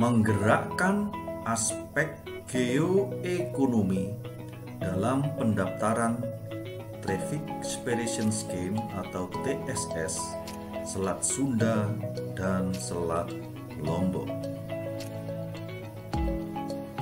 menggerakkan aspek geoekonomi dalam pendaftaran Traffic Expedition Scheme atau TSS Selat Sunda dan Selat Lombok.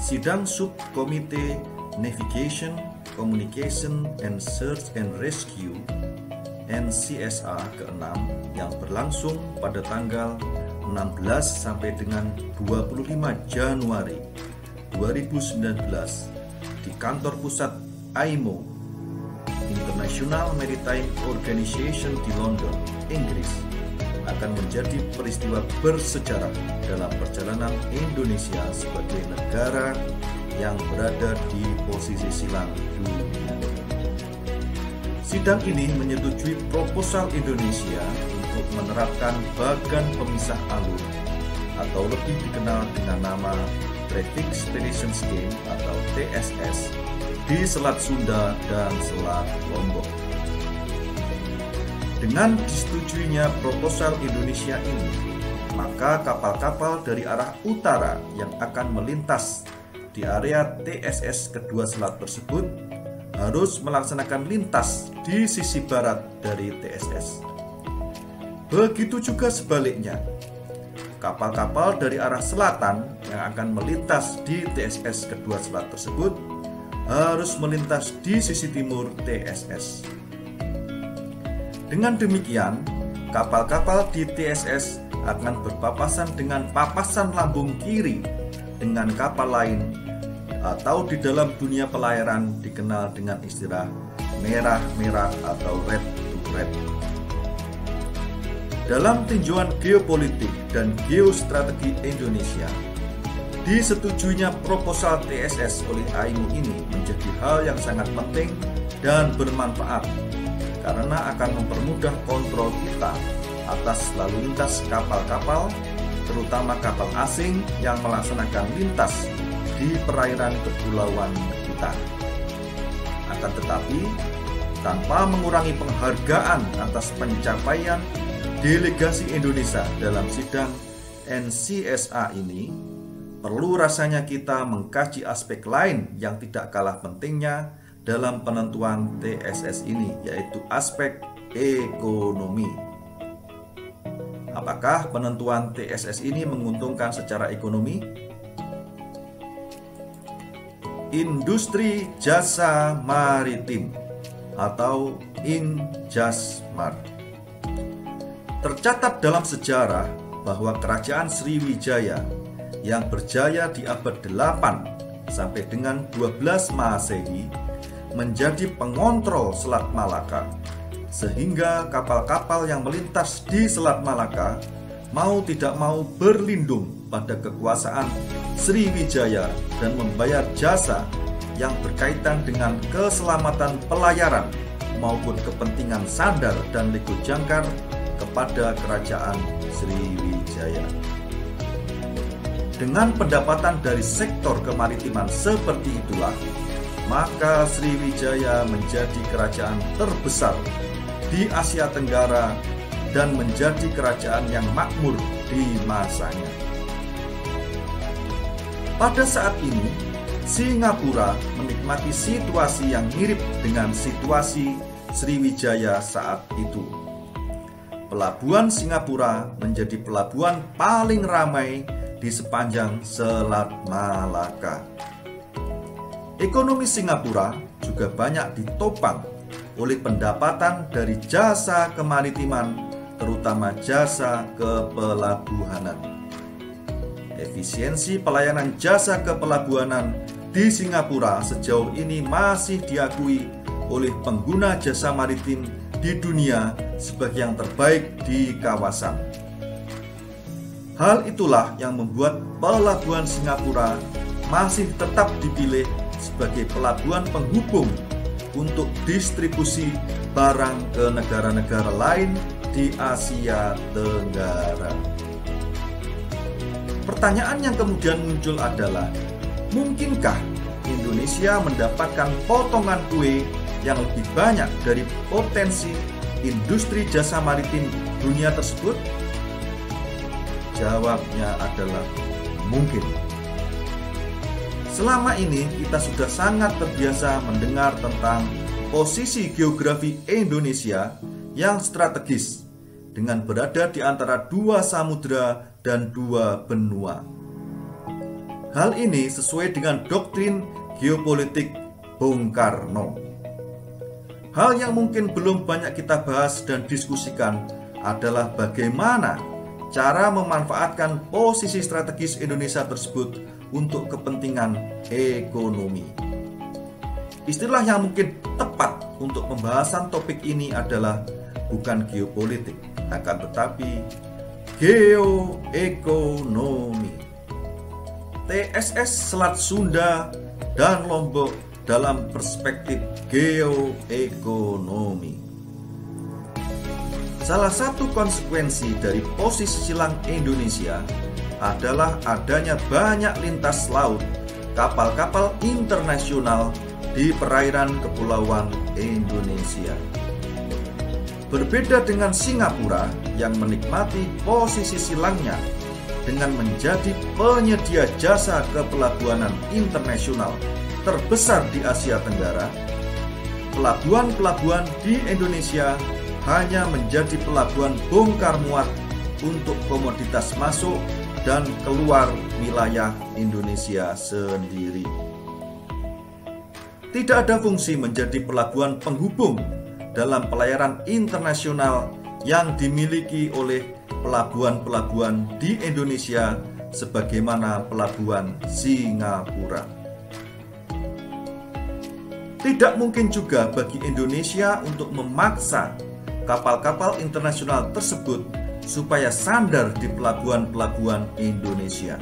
Sidang Subkomite Navigation, Communication and Search and Rescue NCSA ke-6 yang berlangsung pada tanggal 16 sampai dengan 25 Januari 2019 di kantor pusat IMO International Maritime Organization di London, Inggris akan menjadi peristiwa bersejarah dalam perjalanan Indonesia sebagai negara yang berada di posisi silang dunia. Sidang ini menyetujui proposal Indonesia untuk menerapkan bagan pemisah alur atau lebih dikenal dengan nama Traffic Expedition Scheme atau TSS di Selat Sunda dan Selat Lombok. Dengan disetujuinya proposal Indonesia ini, maka kapal-kapal dari arah utara yang akan melintas di area TSS kedua selat tersebut harus melaksanakan lintas di sisi barat dari TSS. Begitu juga sebaliknya, kapal-kapal dari arah selatan yang akan melintas di TSS kedua selat tersebut harus melintas di sisi timur TSS. Dengan demikian, kapal-kapal di TSS akan berpapasan dengan papasan lambung kiri dengan kapal lain atau di dalam dunia pelayaran dikenal dengan istilah merah-merah atau red to red. Dalam tinjauan geopolitik dan geostrategi Indonesia, disetujuinya proposal TSS oleh IMO ini menjadi hal yang sangat penting dan bermanfaat karena akan mempermudah kontrol kita atas lalu lintas kapal-kapal, terutama kapal asing yang melaksanakan lintas di perairan kepulauan kita. Akan tetapi, tanpa mengurangi penghargaan atas pencapaian delegasi Indonesia dalam sidang NCSA ini, perlu rasanya kita mengkaji aspek lain yang tidak kalah pentingnya dalam penentuan TSS ini, yaitu aspek ekonomi. Apakah penentuan TSS ini menguntungkan secara ekonomi? Industri Jasa Maritim atau Injasmar. Tercatat dalam sejarah bahwa Kerajaan Sriwijaya yang berjaya di abad 8 sampai dengan 12 Masehi menjadi pengontrol Selat Malaka, sehingga kapal-kapal yang melintas di Selat Malaka mau tidak mau berlindung pada kekuasaan Sriwijaya dan membayar jasa yang berkaitan dengan keselamatan pelayaran maupun kepentingan sandar dan lego jangkar kepada Kerajaan Sriwijaya. Dengan pendapatan dari sektor kemaritiman seperti itulah, maka Sriwijaya menjadi kerajaan terbesar di Asia Tenggara dan menjadi kerajaan yang makmur di masanya. Pada saat ini, Singapura menikmati situasi yang mirip dengan situasi Sriwijaya saat itu. Pelabuhan Singapura menjadi pelabuhan paling ramai di sepanjang Selat Malaka. Ekonomi Singapura juga banyak ditopang oleh pendapatan dari jasa kemaritiman, terutama jasa kepelabuhanan. Efisiensi pelayanan jasa kepelabuhanan di Singapura sejauh ini masih diakui oleh pengguna jasa maritim di dunia sebagai yang terbaik di kawasan. Hal itulah yang membuat pelabuhan Singapura masih tetap dipilih sebagai pelabuhan penghubung untuk distribusi barang ke negara-negara lain di Asia Tenggara. Pertanyaan yang kemudian muncul adalah, mungkinkah Indonesia mendapatkan potongan kue yang lebih banyak dari potensi industri jasa maritim dunia tersebut? Jawabnya adalah mungkin. Selama ini kita sudah sangat terbiasa mendengar tentang posisi geografi Indonesia yang strategis dengan berada di antara dua samudera dan dua benua. Hal ini sesuai dengan doktrin geopolitik Bung Karno. Hal yang mungkin belum banyak kita bahas dan diskusikan adalah bagaimana cara memanfaatkan posisi strategis Indonesia tersebut untuk kepentingan ekonomi. Istilah yang mungkin tepat untuk pembahasan topik ini adalah bukan geopolitik, akan tetapi geoekonomi. TSS Selat Sunda dan Lombok dalam perspektif geoekonomi. Salah satu konsekuensi dari posisi silang Indonesia adalah adanya banyak lintas laut kapal-kapal internasional di perairan kepulauan Indonesia. Berbeda dengan Singapura yang menikmati posisi silangnya dengan menjadi penyedia jasa kepelabuhanan internasional terbesar di Asia Tenggara, pelabuhan-pelabuhan di Indonesia hanya menjadi pelabuhan bongkar muat untuk komoditas masuk dan keluar wilayah Indonesia sendiri. Tidak ada fungsi menjadi pelabuhan penghubung dalam pelayaran internasional yang dimiliki oleh pelabuhan-pelabuhan di Indonesia sebagaimana pelabuhan Singapura. Tidak mungkin juga bagi Indonesia untuk memaksa kapal-kapal internasional tersebut supaya sandar di pelabuhan-pelabuhan Indonesia.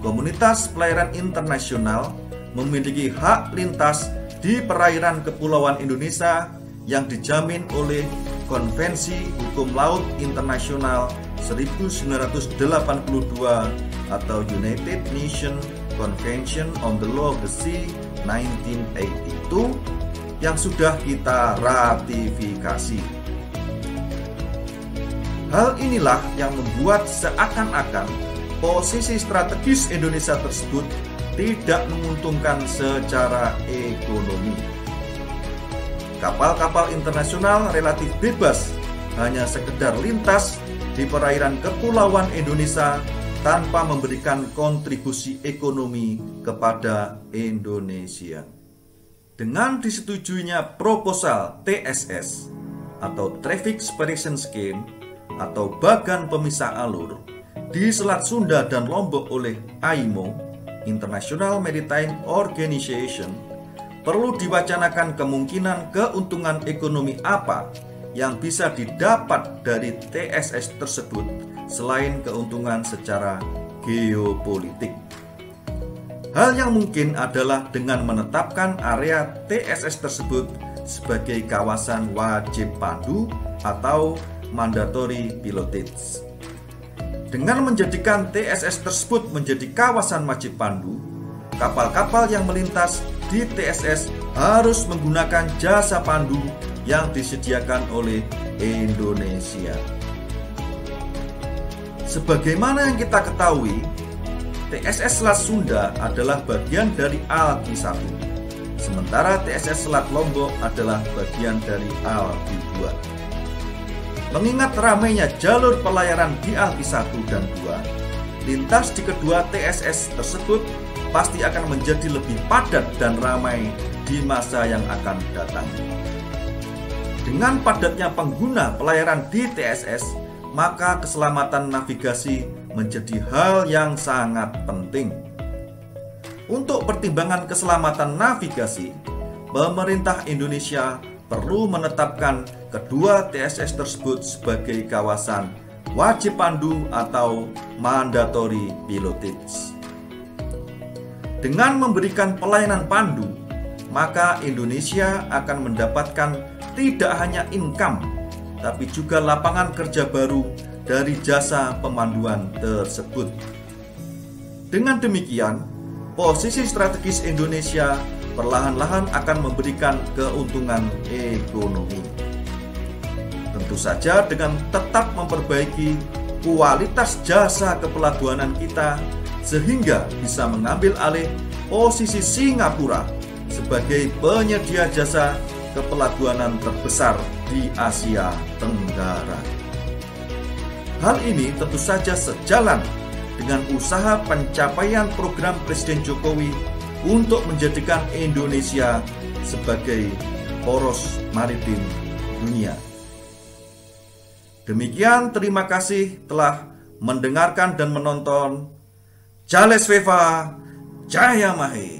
Komunitas pelayaran internasional memiliki hak lintas di perairan kepulauan Indonesia yang dijamin oleh Konvensi Hukum Laut Internasional 1982 atau United Nations Convention on the Law of the Sea 1982 yang sudah kita ratifikasi. Hal inilah yang membuat seakan-akan posisi strategis Indonesia tersebut tidak menguntungkan secara ekonomi. Kapal-kapal internasional relatif bebas hanya sekedar lintas di perairan kepulauan Indonesia tanpa memberikan kontribusi ekonomi kepada Indonesia. Dengan disetujuinya proposal TSS atau Traffic Separation Scheme atau bagan pemisah alur di Selat Sunda dan Lombok oleh IMO, International Maritime Organization, perlu diwacanakan kemungkinan keuntungan ekonomi apa yang bisa didapat dari TSS tersebut selain keuntungan secara geopolitik. Hal yang mungkin adalah dengan menetapkan area TSS tersebut sebagai kawasan wajib pandu atau mandatory pilotage. Dengan menjadikan TSS tersebut menjadi kawasan wajib pandu, kapal-kapal yang melintas di TSS harus menggunakan jasa pandu yang disediakan oleh Indonesia. Sebagaimana yang kita ketahui, TSS Selat Sunda adalah bagian dari Alki 1, sementara TSS Selat Lombok adalah bagian dari Alki 2. Mengingat ramainya jalur pelayaran di Alki 1 dan 2, lintas di kedua TSS tersebut pasti akan menjadi lebih padat dan ramai di masa yang akan datang. Dengan padatnya pengguna pelayaran di TSS, maka keselamatan navigasi menjadi hal yang sangat penting. Untuk pertimbangan keselamatan navigasi, pemerintah Indonesia perlu menetapkan kedua TSS tersebut sebagai kawasan wajib pandu atau mandatory pilotage. Dengan memberikan pelayanan pandu, maka Indonesia akan mendapatkan tidak hanya income, tapi juga lapangan kerja baru dari jasa pemanduan tersebut. Dengan demikian, posisi strategis Indonesia perlahan-lahan akan memberikan keuntungan ekonomi. Tentu saja dengan tetap memperbaiki kualitas jasa kepelabuhanan kita sehingga bisa mengambil alih posisi Singapura sebagai penyedia jasa kepelabuhanan terbesar di Asia Tenggara. Hal ini tentu saja sejalan dengan usaha pencapaian program Presiden Jokowi untuk menjadikan Indonesia sebagai poros maritim dunia. Demikian, terima kasih telah mendengarkan dan menonton. Jales Veva Jaya Mahe.